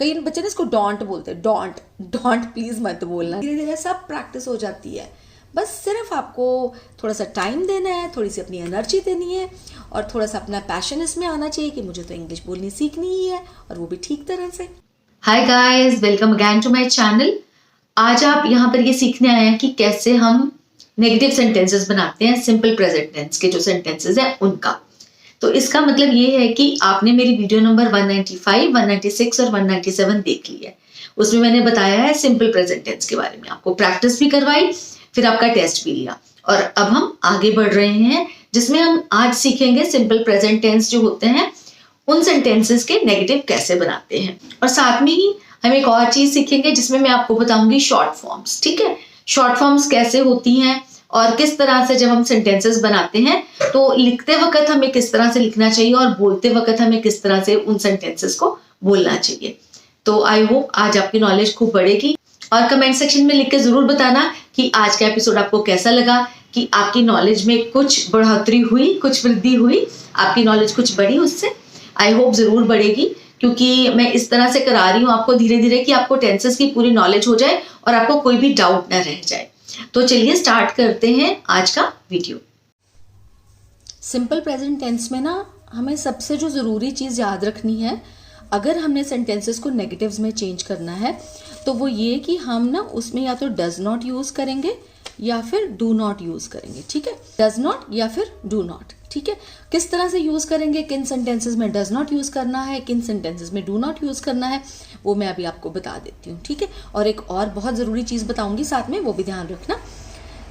कई बच्चे ना इसको डोंट बोलते हैं, डोंट डोंट प्लीज मत बोलना। धीरे धीरे सब प्रैक्टिस हो जाती है। बस सिर्फ आपको थोड़ा सा टाइम देना है, थोड़ी सी अपनी एनर्जी देनी है और थोड़ा सा अपना पैशन इसमें आना चाहिए कि मुझे तो इंग्लिश बोलनी सीखनी ही है, और वो भी ठीक तरह से। Hi guys, welcome again to my channel. आज आप यहाँ पर ये सीखने आए हैं कि कैसे हम नेगेटिव सेंटेंसेस बनाते हैं, सिंपल प्रेजेंट टेंस के जो सेंटेंसेस हैं उनका। तो इसका मतलब ये है कि आपने मेरी वीडियो नंबर 195, 196 और 197 देख ली है। उसमें मैंने बताया है सिंपल प्रेजेंट टेंस के बारे में, आपको प्रैक्टिस भी करवाई, फिर आपका टेस्ट भी लिया। और अब हम आगे बढ़ रहे हैं जिसमें हम आज सीखेंगे सिंपल प्रेजेंट टेंस जो होते हैं उन सेंटेंसेस के नेगेटिव कैसे बनाते हैं। और साथ में ही हम एक और चीज सीखेंगे जिसमें मैं आपको बताऊंगी शॉर्ट फॉर्म्स। ठीक है, शॉर्ट फॉर्म्स कैसे होती हैं और किस तरह से जब हम सेंटेंसेस बनाते हैं तो लिखते वक्त हमें किस तरह से लिखना चाहिए और बोलते वक्त हमें किस तरह से उन सेंटेंसेस को बोलना चाहिए। तो आई होप आज आपकी नॉलेज खूब बढ़ेगी। और कमेंट सेक्शन में लिख के जरूर बताना कि आज का एपिसोड आपको कैसा लगा, कि आपकी नॉलेज में कुछ बढ़ोतरी हुई, कुछ वृद्धि हुई, आपकी नॉलेज कुछ बढ़ी उससे। आई होप जरूर बढ़ेगी, क्योंकि मैं इस तरह से करा रही हूँ आपको धीरे धीरे कि आपको टेंसेस की पूरी नॉलेज हो जाए और आपको कोई भी डाउट न रह जाए। तो चलिए स्टार्ट करते हैं आज का वीडियो। सिंपल प्रेजेंट टेंस में ना हमें सबसे जो ज़रूरी चीज़ याद रखनी है, अगर हमने सेंटेंसेस को नेगेटिव्स में चेंज करना है तो वो ये कि हम ना उसमें या तो डज नॉट यूज़ करेंगे या फिर डू नॉट यूज़ करेंगे। ठीक है, डज नॉट या फिर डू नॉट। ठीक है, किस तरह से यूज़ करेंगे, किन सेंटेंसेस में डज नॉट यूज़ करना है, किन सेंटेंसेस में डू नॉट यूज़ करना है, वो मैं अभी आपको बता देती हूँ। ठीक है, और एक और बहुत ज़रूरी चीज़ बताऊंगी साथ में, वो भी ध्यान रखना।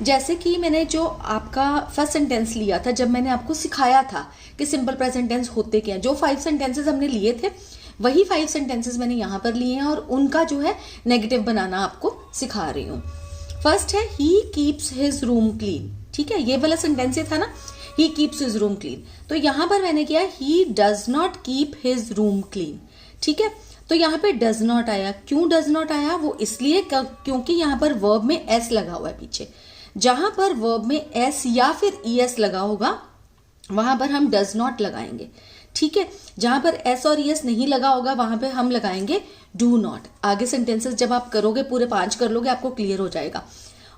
जैसे कि मैंने जो आपका फर्स्ट सेंटेंस लिया था, जब मैंने आपको सिखाया था कि सिंपल प्रेजेंट टेंस होते क्या हैं, जो 5 सेंटेंसेस हमने लिए थे वही 5 सेंटेंसेस मैंने यहाँ पर लिए हैं और उनका जो है नेगेटिव बनाना आपको सिखा रही हूँ। फर्स्ट है he keeps his room clean. ठीक है, ये वाला सेंटेंस था ना, he keeps his room clean. तो यहाँ पर मैंने किया he does not keep his room clean. ठीक है, तो यहाँ पे डज नॉट आया। क्यों डज नॉट आया? वो इसलिए क्योंकि यहाँ पर वर्ब में एस लगा हुआ है पीछे। जहां पर वर्ब में एस या फिर ईएस लगा होगा वहां पर हम डज नॉट लगाएंगे। ठीक है, जहां पर एस और ईएस नहीं लगा होगा वहां पे हम लगाएंगे डू नॉट। आगे सेंटेंसेस जब आप करोगे, पूरे 5 कर लोगे, आपको क्लियर हो जाएगा।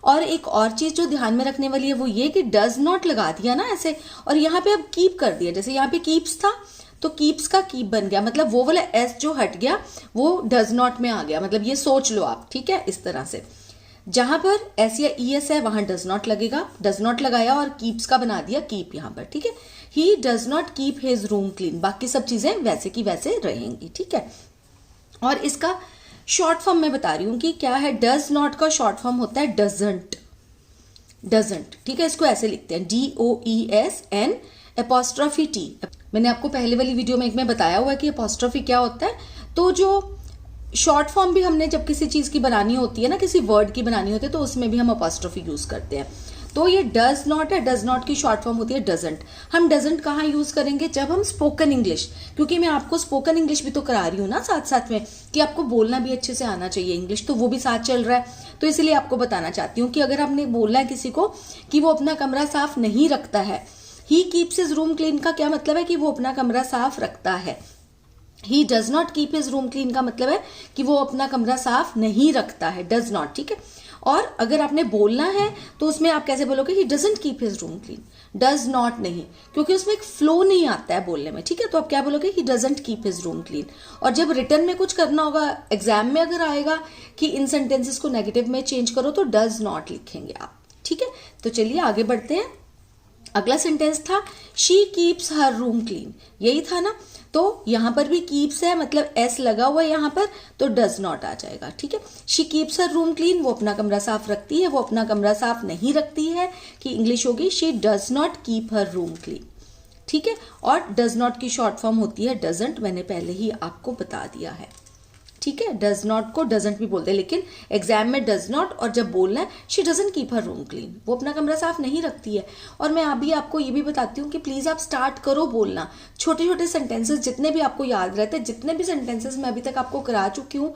और एक और चीज जो ध्यान में रखने वाली है वो ये कि डज नॉट लगा दिया ना ऐसे, और यहाँ पे अब कीप कर दिया। जैसे यहाँ पे कीप्स था तो कीप्स का कीप बन गया, मतलब वो वाला एस जो हट गया वो डज नॉट में आ गया। मतलब ये सोच लो आप। ठीक है, इस तरह से जहां पर एस या ईएस है वहां डज नॉट लगेगा, डज नॉट लगाया और कीप्स का बना दिया कीप यहाँ पर। ठीक है, he does not keep his room clean. बाकी सब चीजें वैसे की वैसे रहेंगी। ठीक है, और इसका शॉर्ट फॉर्म मैं बता रही हूं कि क्या है। डज नॉट का शॉर्ट फॉर्म होता है डजंट। डजंट, ठीक है, इसको ऐसे लिखते हैं DOESN एपोस्ट्रोफी T। मैंने आपको पहले वाली वीडियो में एक में बताया हुआ है कि एपोस्ट्रोफी क्या होता है। तो जो शॉर्ट फॉर्म भी हमने जब किसी चीज की बनानी होती है ना, किसी वर्ड की बनानी होती है, तो उसमें भी हम अपोस्ट्रोफी यूज करते हैं। तो ये डज नॉट है, डज नॉट की शॉर्ट फॉर्म होती है डजंट। हम डजंट कहाँ यूज करेंगे? जब हम स्पोकन इंग्लिश, क्योंकि मैं आपको स्पोकन इंग्लिश भी तो करा रही हूँ ना साथ साथ में, कि आपको बोलना भी अच्छे से आना चाहिए इंग्लिश, तो वो भी साथ चल रहा है। तो इसलिए आपको बताना चाहती हूँ कि अगर आपने बोलना है किसी को कि वो अपना कमरा साफ नहीं रखता है, he keeps his room clean का क्या मतलब है? कि वो अपना कमरा साफ रखता है। He does not keep his room clean का मतलब है कि वो अपना कमरा साफ नहीं रखता है, डज नॉट। ठीक है, और अगर आपने बोलना है तो उसमें आप कैसे बोलोगे? He doesn't keep his room clean, does not नहीं, क्योंकि उसमें एक फ्लो नहीं आता है बोलने में। ठीक है, तो आप क्या बोलोगे? He doesn't keep his room clean. और जब रिटर्न में कुछ करना होगा, एग्जाम में अगर आएगा कि इन सेंटेंसेस को नेगेटिव में चेंज करो, तो डज नॉट लिखेंगे आप। ठीक है, तो चलिए आगे बढ़ते हैं। अगला सेंटेंस था she keeps her room clean. यही था ना, तो यहां पर भी कीप्स है, मतलब एस लगा हुआ है यहां पर, तो डज नॉट आ जाएगा। ठीक है, she keeps her room clean, वो अपना कमरा साफ रखती है, वो अपना कमरा साफ नहीं रखती है, कि इंग्लिश होगी she does not keep her room clean. ठीक है, और डज नॉट की शॉर्ट फॉर्म होती है डजंट, मैंने पहले ही आपको बता दिया है। ठीक है, डज नॉट को डजंट भी बोलते हैं, लेकिन एग्जाम में डज नॉट, और जब बोलना है she doesn't keep her room clean, वो अपना कमरा साफ नहीं रखती है। और मैं अभी आपको ये भी बताती हूँ कि प्लीज आप स्टार्ट करो बोलना, छोटे छोटे सेंटेंसेस जितने भी आपको याद रहते हैं, जितने भी सेंटेंसेस मैं अभी तक आपको करा चुकी हूँ,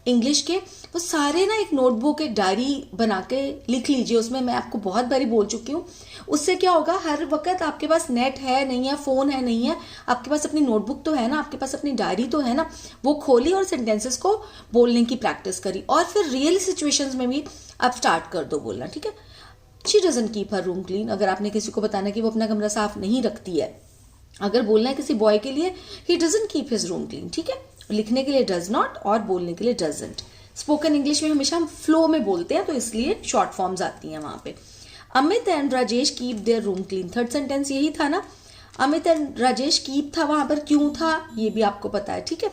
इंग्लिश के, वो सारे ना एक नोटबुक, एक डायरी बना के लिख लीजिए। उसमें मैं आपको बहुत बारी बोल चुकी हूँ। उससे क्या होगा, हर वक्त आपके पास नेट है नहीं है, फोन है नहीं है, आपके पास अपनी नोटबुक तो है ना, आपके पास अपनी डायरी तो है ना, वो खोली और सेंटेंसेस को बोलने की प्रैक्टिस करी, और फिर रियल सिचुएशंस में भी आप स्टार्ट कर दो बोलना, ठीक है। She doesn't keep her room clean, अगर आपने किसी को बताना कि वो अपना कमरा साफ नहीं रखती है, अगर बोलना है किसी बॉय के लिए, he doesn't keep his room clean, ठीक है। लिखने के लिए डज नॉट और बोलने के लिए डजंट। स्पोकन इंग्लिश में हमेशा हम फ्लो में बोलते हैं, तो इसलिए शॉर्ट फॉर्म्स आती हैं वहां पे। Amit and Rajesh keep their room clean, third sentence यही था ना, अमित एंड राजेश कीप था, वहां पर क्यों था ये भी आपको पता है, ठीक है।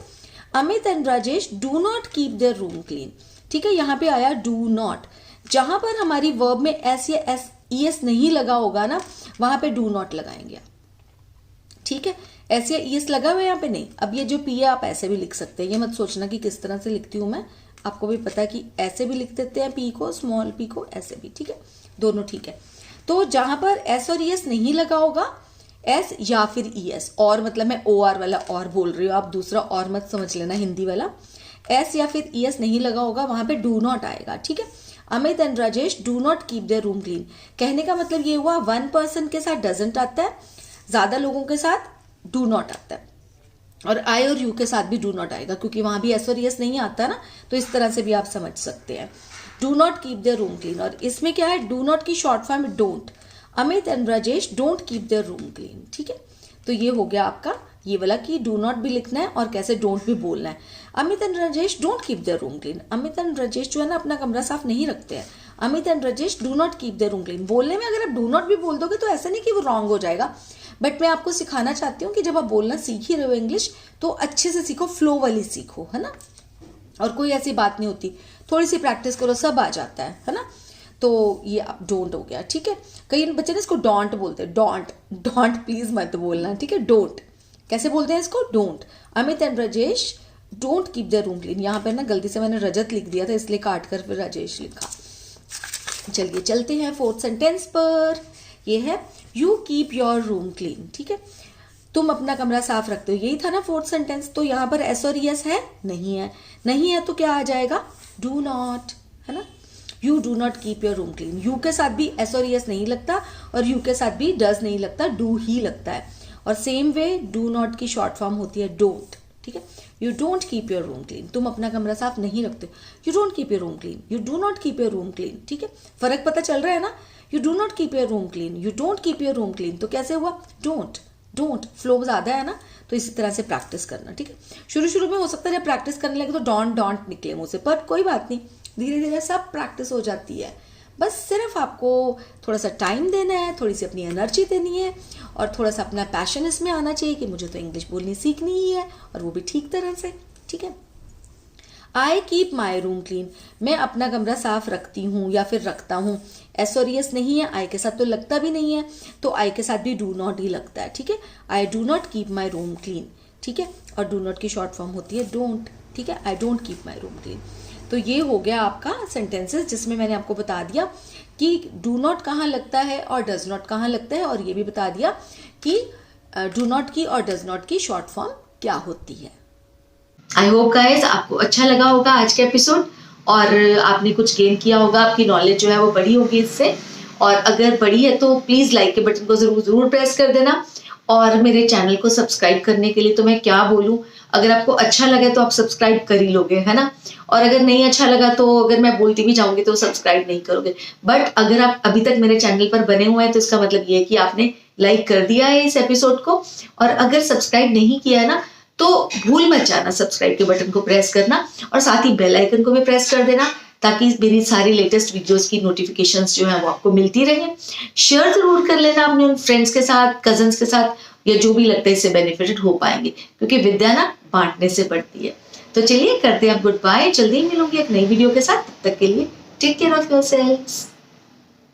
Amit and Rajesh do not keep their room clean, ठीक है। यहाँ पे आया डू नॉट, जहां पर हमारी वर्ब में एस या एस ई एस नहीं लगा होगा ना, वहां पे डू नॉट लगाएंगे, ठीक है। एस या ई एस लगा हुआ है यहाँ पे नहीं। अब ये जो पी है आप ऐसे भी लिख सकते हैं, ये मत सोचना कि किस तरह से लिखती हूं मैं, आपको भी पता है कि ऐसे भी लिख देते हैं पी को, स्मॉल पी को, ऐसे भी, ठीक है, दोनों ठीक है। तो जहां पर एस और ई एस नहीं लगा होगा, एस या फिर ई एस, और मतलब मैं ओ आर वाला और बोल रही हूँ, आप दूसरा और मत समझ लेना हिंदी वाला, एस या फिर ई एस नहीं लगा होगा, वहां पे डू नॉट आएगा, ठीक है। Amit and Rajesh do not keep their room clean, कहने का मतलब ये हुआ, वन पर्सन के साथ डजंट आता है, ज्यादा लोगों के साथ डू नॉट आता है, और आई और यू के साथ भी डू नॉट आएगा, क्योंकि वहां भी एस और एस नहीं आता ना, तो इस तरह से भी आप समझ सकते हैं। Do not keep their room clean, और इसमें क्या है, डू नॉट की short form don't. Amit and Rajesh don't keep their room clean, ठीक है। तो ये हो गया आपका ये वाला कि डू नॉट भी लिखना है और कैसे डोंट भी बोलना है। Amit and Rajesh don't keep their room clean, Amit and Rajesh जो है ना अपना कमरा साफ नहीं रखते हैं। Amit and Rajesh do not keep their room clean, बोलने में अगर आप डू नॉट भी बोल दोगे तो ऐसा नहीं कि वो रॉन्ग हो जाएगा, बट मैं आपको सिखाना चाहती हूँ कि जब आप बोलना सीख ही रहे हो इंग्लिश, तो अच्छे से सीखो, फ्लो वाली सीखो, है ना। और कोई ऐसी बात नहीं होती, थोड़ी सी प्रैक्टिस करो सब आ जाता है ना। तो ये आप डोंट हो गया, ठीक है। कई बच्चे ना इसको डोंट बोलते हैं, डोंट, डोंट प्लीज मत बोलना, ठीक है। डोंट कैसे बोलते हैं इसको, don't. Amit and Rajesh don't keep their room clean, यहाँ पर ना गलती से मैंने रजत लिख दिया था, इसलिए काट कर फिर राजेश लिखा। चलिए चलते हैं फोर्थ सेंटेंस पर, ये है you keep your room clean, ठीक है। तुम अपना कमरा साफ रखते हो, यही था ना फोर्थ सेंटेंस। तो यहाँ पर एस और यस है नहीं है, नहीं है तो क्या आ जाएगा, डू नॉट, है ना। You do not keep your room clean, you के साथ भी एस और यस नहीं लगता, और यू के साथ भी डज नहीं लगता, डू ही लगता है। और सेम वे डू नॉट की शॉर्ट फॉर्म होती है डोंट, ठीक है। You don't keep your room clean, तुम अपना कमरा साफ नहीं रखते, you don't keep your room clean, you do not keep your room clean, ठीक है। फर्क पता चल रहा है ना, you do not keep your room clean, you don't keep your room clean, तो कैसे हुआ, डोंट, डोंट, फ्लो ज्यादा है ना, तो इसी तरह से प्रैक्टिस करना, ठीक है। शुरू शुरू में हो सकता है जब प्रैक्टिस करने लगे तो डोंट डोंट निकले मुंह से, पर कोई बात नहीं, धीरे धीरे सब प्रैक्टिस हो जाती है। बस सिर्फ आपको थोड़ा सा टाइम देना है, थोड़ी सी अपनी एनर्जी देनी है, और थोड़ा सा अपना पैशन इसमें आना चाहिए कि मुझे तो इंग्लिश बोलनी सीखनी ही है, और वो भी ठीक तरह से, ठीक है। I keep my room clean, मैं अपना कमरा साफ रखती हूँ या फिर रखता हूँ। एस और यस नहीं है, आई के साथ तो लगता भी नहीं है, तो आई के साथ भी डू नॉट ही लगता है, ठीक है। I do not keep my room clean, ठीक है। और डू नॉट की शॉर्ट फॉर्म होती है डोंट, ठीक है। I don't keep my room clean. तो ये हो गया आपका सेंटेंसेस, जिसमें मैंने आपको बता दिया कि डू नॉट कहाँ लगता है और डज नॉट कहाँ लगता है, और ये भी बता दिया कि डू नॉट की और डज नॉट की शॉर्ट फॉर्म क्या होती है। आई होप गाइस आपको अच्छा लगा होगा आज का एपिसोड, और आपने कुछ गेन किया होगा, आपकी नॉलेज जो है वो बढ़ी होगी इससे। और अगर बढ़ी है तो प्लीज लाइक के बटन को जरूर प्रेस कर देना, और मेरे चैनल को सब्सक्राइब करने के लिए तो मैं क्या बोलूं, अगर आपको अच्छा लगे तो आप सब्सक्राइब कर ही लोगे, है ना। और अगर नहीं अच्छा लगा तो अगर मैं बोलती भी जाऊंगी तो सब्सक्राइब नहीं करोगे, बट अगर आप अभी तक मेरे चैनल पर बने हुए हैं तो इसका मतलब ये है कि आपने लाइक कर दिया है इस एपिसोड को। और अगर सब्सक्राइब नहीं किया है ना, तो भूल मत जाना सब्सक्राइब के बटन को प्रेस करना, और साथ ही बेल आइकन को भी प्रेस कर देना, ताकि मेरी सारी लेटेस्ट वीडियोस की नोटिफिकेशंस जो है वो आपको मिलती रहे। शेयर जरूर कर लेना अपने उन फ्रेंड्स के साथ, कजन्स के साथ, या जो भी लगता है इससे बेनिफिटेड हो पाएंगे, क्योंकि विद्या ना बांटने से बढ़ती है। तो चलिए करते हैं अब गुड बाय, जल्दी ही मिलूंगी एक नई वीडियो के साथ, तब तक के लिए टेक केयर ऑफ योरसेल्व्स।